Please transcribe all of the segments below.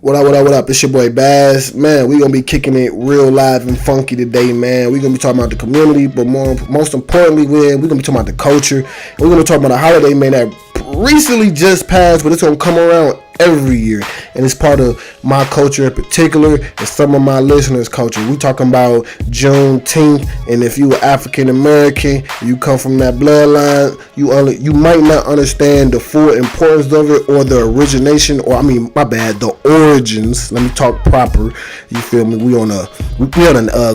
What up? It's your boy Baz. Man, we gonna be kicking it real live and funky today, man. We gonna be talking about the community, but most importantly, man, we gonna be talking about the culture. And we're gonna talk about a holiday, man, that recently just passed, but it's gonna come around every year, and it's part of my culture in particular and some of my listeners' culture. We talking about Juneteenth, and if you are African American, you come from that bloodline, you might not understand the full importance of it or the origination, or the origins. Let me talk proper. You feel me? We on a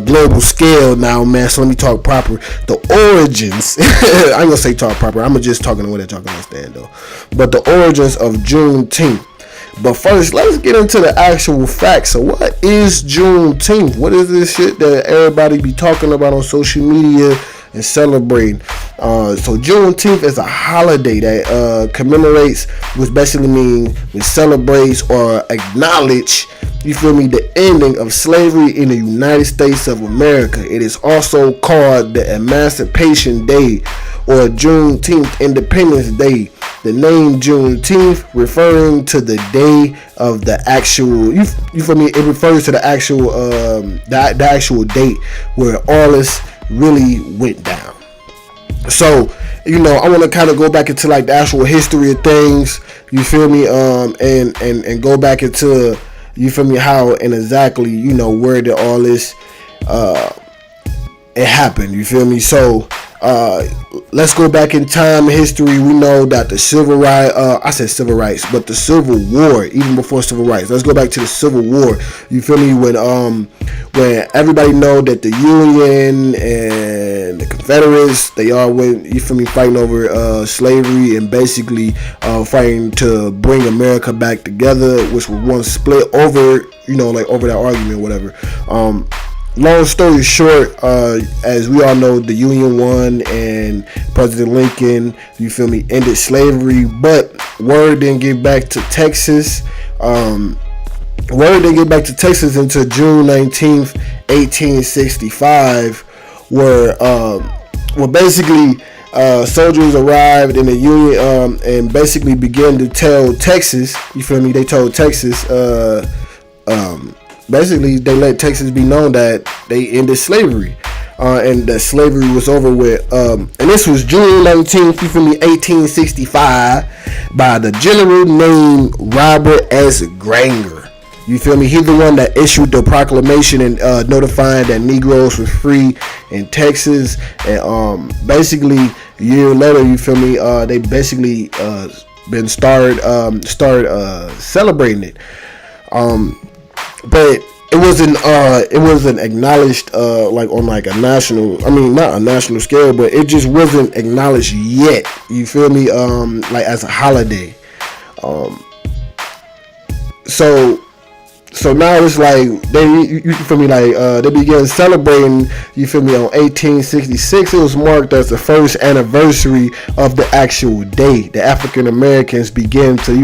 global scale now, man. So let me talk proper. The origins. I ain't gonna say talk proper. I'm just talking the way that y'all can understand though. But the origins of Juneteenth. But first, let's get into the actual facts. So what is Juneteenth? What is this shit that everybody be talking about on social media and celebrating? So Juneteenth is a holiday that commemorates, which basically means it celebrates or acknowledge, you feel me, the ending of slavery in the United States of America. It is also called the Emancipation Day or Juneteenth Independence Day. The name Juneteenth referring to the day of the actual, you feel me? It refers to the actual, the actual date where all this really went down. So, I want to kind of go back into like the actual history of things. You feel me? And go back into, you feel me, how and exactly, where did all this it happened. You feel me? So let's go back in time history. We know that the civil rights, I said civil rights, but the Civil War, even before civil rights. Let's go back to the Civil War. You feel me? When everybody know that the Union and the Confederates, they all went, you feel me, fighting over slavery and basically fighting to bring America back together, which was once split over, over that argument, whatever. Long story short, as we all know, the Union won and President Lincoln, you feel me, ended slavery, but word didn't get back to Texas. Word didn't get back to Texas until June 19th, 1865, where basically soldiers arrived in the Union and basically began to tell Texas, you feel me, they told Texas, basically, they let Texas be known that they ended slavery, and that slavery was over with. And this was June 19th, you feel me, 1865, by the general named Robert S. Granger. You feel me? He's the one that issued the proclamation and notifying that Negroes were free in Texas. And basically, a year later, you feel me? They basically been started celebrating it. But it wasn't acknowledged on like a national, not a national scale, but it just wasn't acknowledged yet. You feel me? Like as a holiday. So now it's like you feel me, like they began celebrating, you feel me, on 1866. It was marked as the first anniversary of the actual day. The African Americans began to,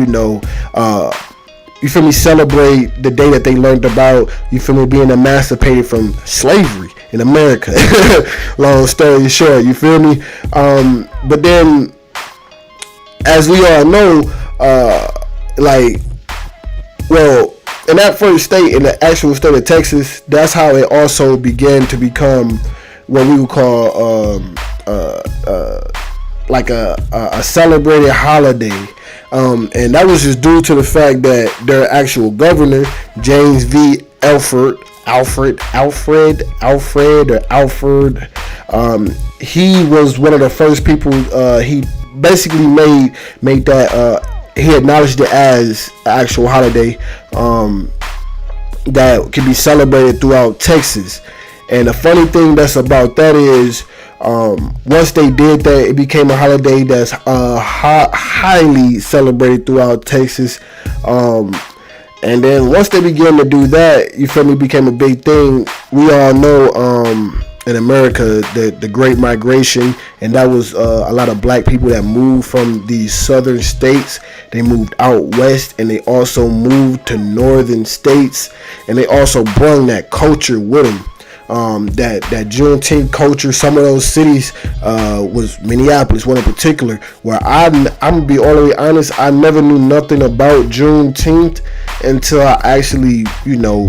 you feel me, celebrate the day that they learned about, you feel me, being emancipated from slavery in America. Long story short, you feel me? But then, as we all know, in that first state, in the actual state of Texas, that's how it also began to become what we would call like a celebrated holiday. And that was just due to the fact that their actual governor, James V. Alfred, he was one of the first people. He basically made that. He acknowledged it as an actual holiday that can be celebrated throughout Texas. And the funny thing that's about that is, once they did that, it became a holiday that's highly celebrated throughout Texas. And then once they began to do that, you feel me, became a big thing. We all know in America the Great Migration, and that was a lot of black people that moved from these southern states. They moved out west, and they also moved to northern states, and they also brought that culture with them. that Juneteenth culture. Some of those cities was Minneapolis, one in particular, where I'm gonna be all the way honest. I never knew nothing about Juneteenth until I actually,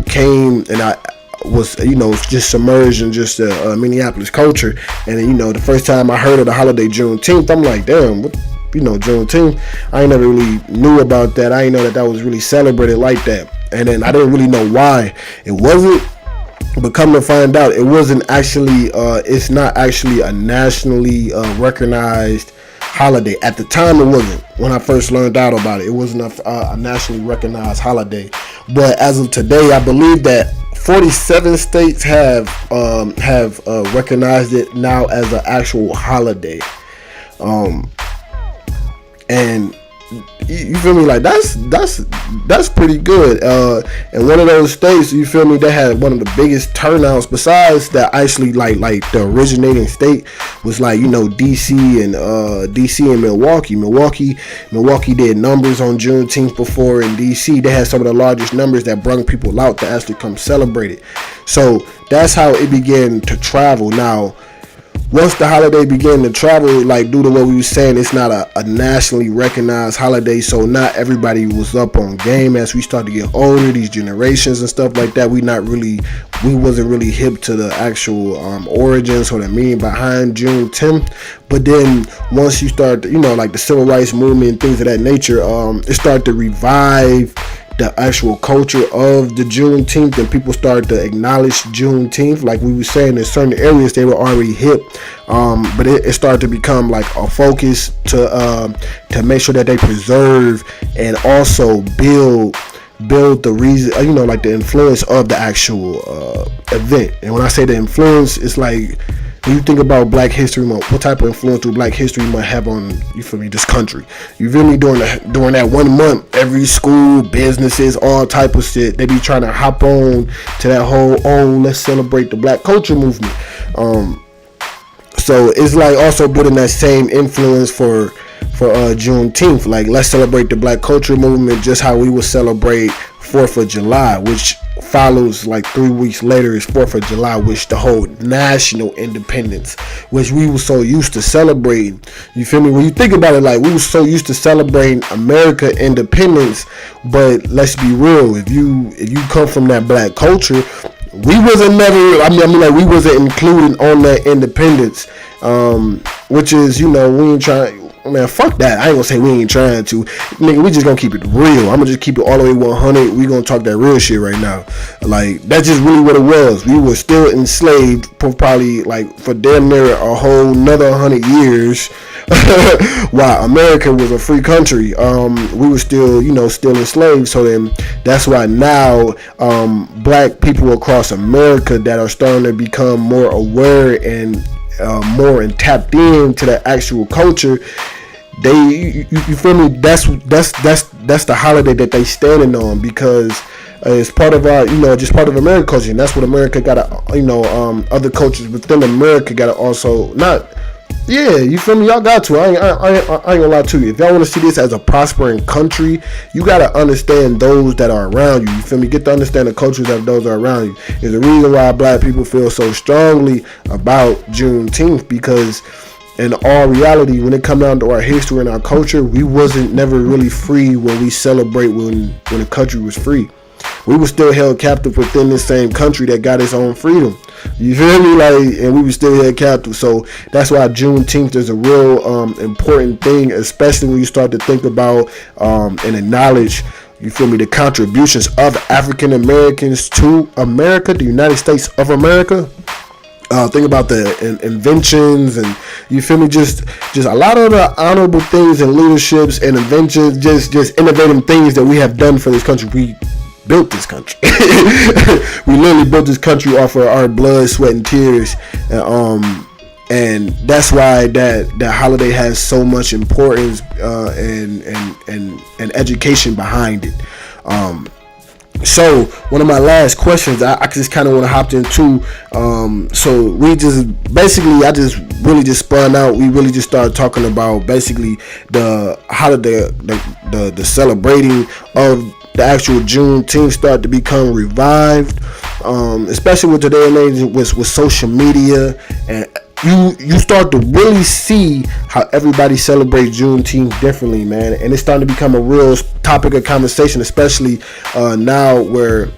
came and I was, just submerged in just the Minneapolis culture. And then, the first time I heard of the holiday Juneteenth, I'm like, damn, what? Juneteenth, I ain't never really knew about that. I ain't know that was really celebrated like that. And then I didn't really know why it wasn't. But come to find out, it wasn't actually, it's not actually a nationally recognized holiday. At the time, it wasn't. When I first learned out about it, it wasn't a nationally recognized holiday. But as of today, I believe that 47 states have recognized it now as an actual holiday. And you feel me, like that's pretty good. And one of those states, you feel me, they had one of the biggest turnouts. Besides that, actually, like the originating state was like, DC and Milwaukee. Milwaukee did numbers on Juneteenth before. In DC, they had some of the largest numbers that brung people out to actually come celebrate it. So that's how it began to travel. Now, once the holiday began to travel, like due to what we were saying, it's not a nationally recognized holiday, so not everybody was up on game. As we start to get older, these generations and stuff like that, we wasn't really hip to the actual origins or the meaning behind Juneteenth. But then once you start, like the civil rights movement and things of that nature, it started to revive the actual culture of the Juneteenth, and people started to acknowledge Juneteenth. Like we were saying, in certain areas they were already hip, but it started to become like a focus to make sure that they preserve and also build the reason, like the influence of the actual event. And when I say the influence, it's like, when you think about Black History Month, what type of influence do Black History Month have on, you feel me, this country? You feel me? During that 1 month, every school, businesses, all type of shit, they be trying to hop on to that whole, let's celebrate the Black culture movement. So it's like also building that same influence for Juneteenth. Like, let's celebrate the Black culture movement just how we would celebrate 4th of July, which follows like 3 weeks later is 4th of July, which the whole national independence, which we were so used to celebrating. You feel me? When you think about it, like we were so used to celebrating America independence, but let's be real, if you come from that Black culture, we wasn't never, like we wasn't included on that independence, which is, we ain't trying. Man, fuck that. I ain't gonna say we ain't trying to. Nigga, we just gonna keep it real. I'm gonna just keep it all the way 100. We gonna talk that real shit right now. Like, that's just really what it was. We were still enslaved for probably, like, for damn near a whole another 100 years. While America was a free country, we were still, still enslaved. So then that's why now Black people across America that are starting to become more aware and more and tapped into the actual culture, you feel me, that's the holiday that they standing on, because it's part of our, just part of American culture, and that's what America gotta, other cultures within America gotta also, you feel me, y'all got to, I ain't gonna lie to you, if y'all want to see this as a prospering country, you gotta understand those that are around you feel me, get to understand the cultures of those that are around you. There's a reason why Black people feel so strongly about Juneteenth, because in all reality, when it comes down to our history and our culture, we wasn't never really free when we celebrate when the country was free. We were still held captive within the same country that got its own freedom. You feel me? Like, and we were still held captive. So that's why Juneteenth is a real important thing, especially when you start to think about and acknowledge, you feel me, the contributions of African Americans to America, the United States of America. Think about the inventions, and you feel me, just a lot of the honorable things and leaderships and inventions, just innovative things that we have done for this country. We built this country. We literally built this country off of our blood, sweat, and tears. And that's why that holiday has so much importance and education behind it. So one of my last questions I just kind of want to hop into, so we just basically, I just really just spun out, we really just started talking about basically the holiday, the celebrating of the actual Juneteenth start to become revived, especially with today and age with social media, and you start to really see how everybody celebrates Juneteenth differently, man. And it's starting to become a real topic of conversation, especially now where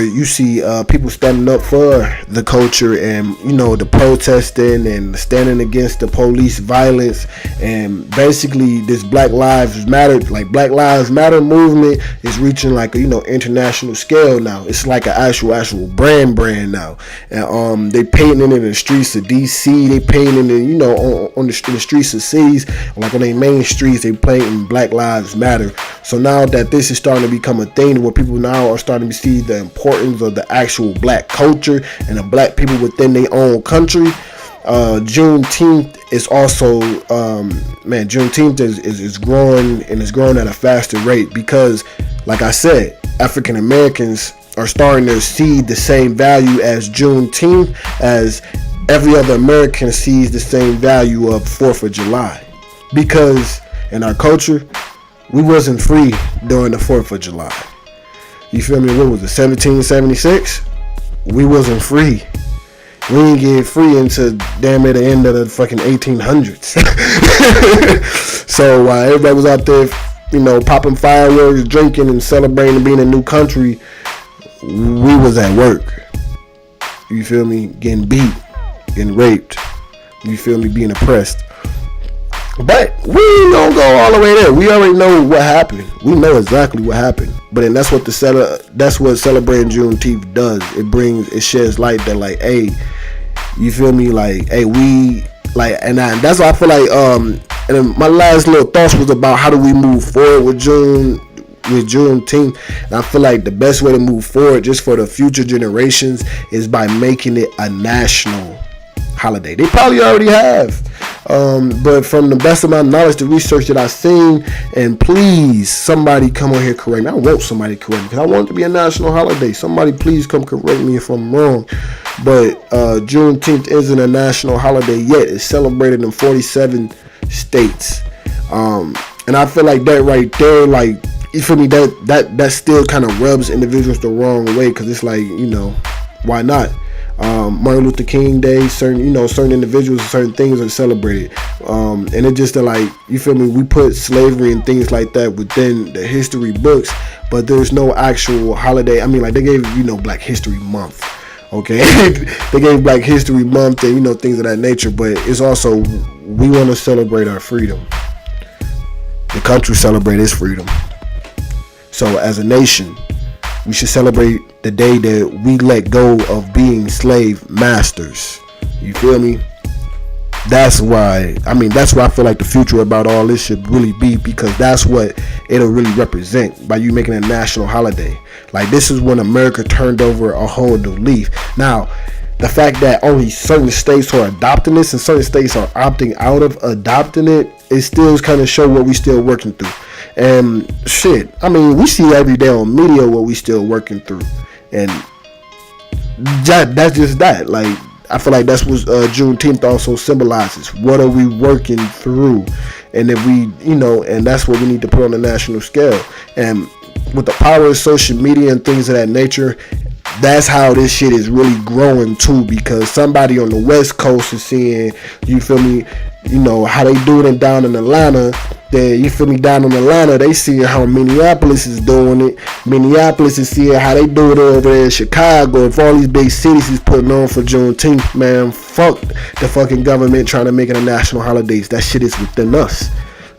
you see people standing up for the culture, and the protesting and standing against the police violence, and basically this Black Lives Matter movement is reaching like a international scale now. It's like an actual brand now, and they painting it in the streets of DC, they painting it on the streets of cities, like on their main streets they painting Black Lives Matter. So now that this is starting to become a thing where people now are starting to see the importance of the actual black culture and the black people within their own country, Juneteenth is also Juneteenth is growing, and it's growing at a faster rate because, like I said, African Americans are starting to see the same value as Juneteenth as every other American sees the same value of 4th of July, because in our culture we wasn't free during the 4th of July. You feel me? What was it, 1776? We wasn't free. We didn't get free until damn near the end of the fucking 1800s. So while everybody was out there, popping fireworks, drinking, and celebrating being a new country, we was at work. You feel me? Getting beat, getting raped. You feel me? Being oppressed. But we ain't gonna go all the way there. We already know what happened. We know exactly what happened. But then that's what celebrating Juneteenth does. It sheds light that, like, hey, you feel me? Like, hey, we like, and that's why I feel like and my last little thoughts was about how do we move forward with Juneteenth. And I feel like the best way to move forward just for the future generations is by making it a national holiday. They probably already have. But from the best of my knowledge, the research that I've seen, and please, somebody come on here correct me. I want somebody to correct me because I want it to be a national holiday. Somebody please come correct me if I'm wrong. But Juneteenth isn't a national holiday yet. It's celebrated in 47 states. And I feel like that right there, like, you feel me, that still kind of rubs individuals the wrong way, because it's like, why not? Martin Luther King Day, certain individuals, certain things are celebrated, and it just like, you feel me, we put slavery and things like that within the history books, but there's no actual holiday. I mean, like, they gave Black History Month, okay? They gave Black History Month and things of that nature, but it's also, we want to celebrate our freedom. The country celebrate its freedom. So as a nation, we should celebrate the day that we let go of being slave masters. You feel me? That's why I feel like the future about all this should really be, because that's what it'll really represent by you making a national holiday. Like, this is when America turned over a whole new leaf. Now, the fact that only certain states are adopting this and certain states are opting out of adopting it still kind of show what we still working through. And shit, I mean, we see every day on media what we still working through, and that's just that. Like, I feel like that's what Juneteenth also symbolizes. What are we working through? And if we, and that's what we need to put on the national scale. And with the power of social media and things of that nature, that's how this shit is really growing too, because somebody on the West Coast is seeing, you feel me, how they do it down in Atlanta. Then, you feel me, down in Atlanta, they see how Minneapolis is doing it. Minneapolis is seeing how they do it over there in Chicago. If all these big cities is putting on for Juneteenth, man, fuck the fucking government trying to make it a national holiday. That shit is within us.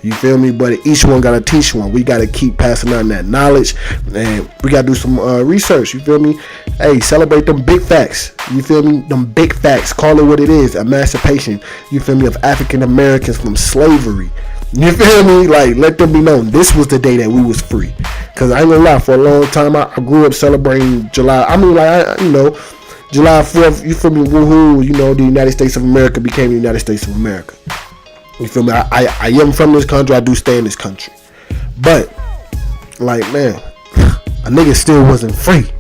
You feel me? But each one gotta teach one. We gotta keep passing on that knowledge, and we gotta do some research. You feel me? Hey, celebrate them big facts. You feel me? Them big facts. Call it what it is. Emancipation. You feel me? Of African Americans from slavery. You feel me? Like, let them be known. This was the day that we was free. Cause I ain't gonna lie. For a long time, I grew up celebrating July. I mean, like, July 4th. You feel me? Woohoo! The United States of America became the United States of America. You feel me? I am from this country. I do stay in this country. But, like, man, a nigga still wasn't free.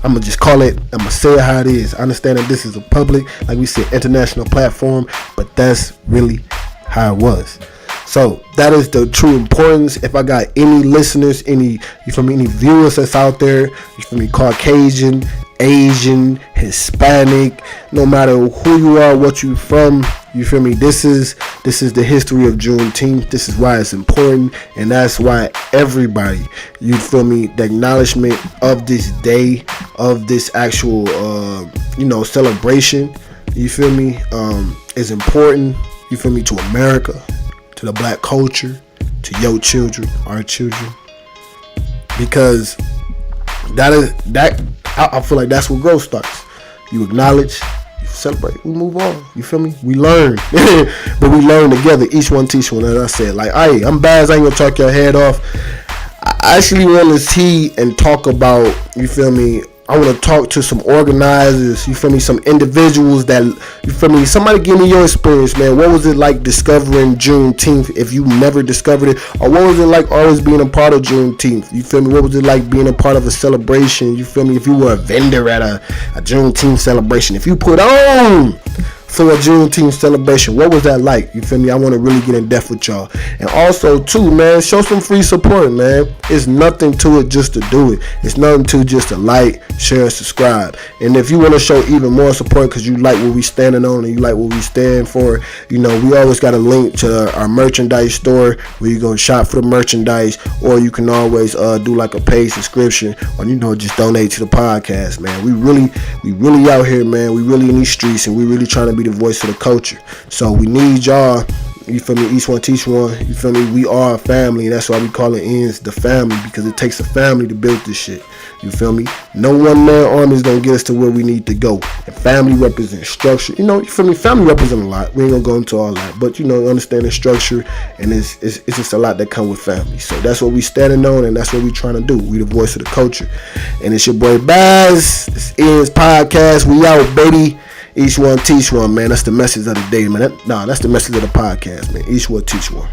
I'm going to just call it, I'm going to say it how it is. I understand that this is a public, like we said, international platform, but that's really how it was. So that is the true importance. If I got any listeners, any viewers that's out there, you feel me, Caucasian, Asian, Hispanic, no matter who you are, what you from, you feel me, this is the history of Juneteenth. This is why it's important, and that's why everybody, you feel me, the acknowledgement of this day, of this actual celebration, you feel me, is important, you feel me, to America, to the black culture, to your children, our children, because I feel like that's where growth starts. You acknowledge, you celebrate, we move on. You feel me? We learn, but we learn together. Each one teach one. As I said, like, hey, I'm Baz. I ain't gonna talk your head off. I actually want to see and talk about, you feel me, I want to talk to some organizers, you feel me, some individuals that, you feel me, somebody give me your experience, man. What was it like discovering Juneteenth if you never discovered it? Or what was it like always being a part of Juneteenth? You feel me? What was it like being a part of a celebration? You feel me? If you were a vendor at a Juneteenth celebration, if you put on for a Juneteenth celebration, what was that like? You feel me? I want to really get in depth with y'all. And also too, man, show some free support, man. It's nothing to it just to do it. It's nothing to just to like, share, and subscribe. And if you want to show even more support because you like what we standing on and you like what we stand for, you know, we always got a link to our merchandise store where you go shop for the merchandise, or you can always do like a paid subscription, or, you know, just donate to the podcast, man. We really out here, man. We really in these streets, and we really trying to be the voice of the culture. So we need y'all, you feel me, each one teach one, you feel me, we are a family, and that's why we call it ends the family, because it takes a family to build this shit, you feel me. No one man army is gonna get us to where we need to go, and family represents structure, you know, you feel me, family represents a lot. We ain't gonna go into all that, but, you know, understanding structure, and it's just a lot that come with family. So that's what we standing on, and that's what we trying to do. We the voice of the culture, and it's your boy Baz. This is podcast. We out, baby. Each one teach one, man. That's the message of the day, man. That's the message of the podcast, man. Each one teach one.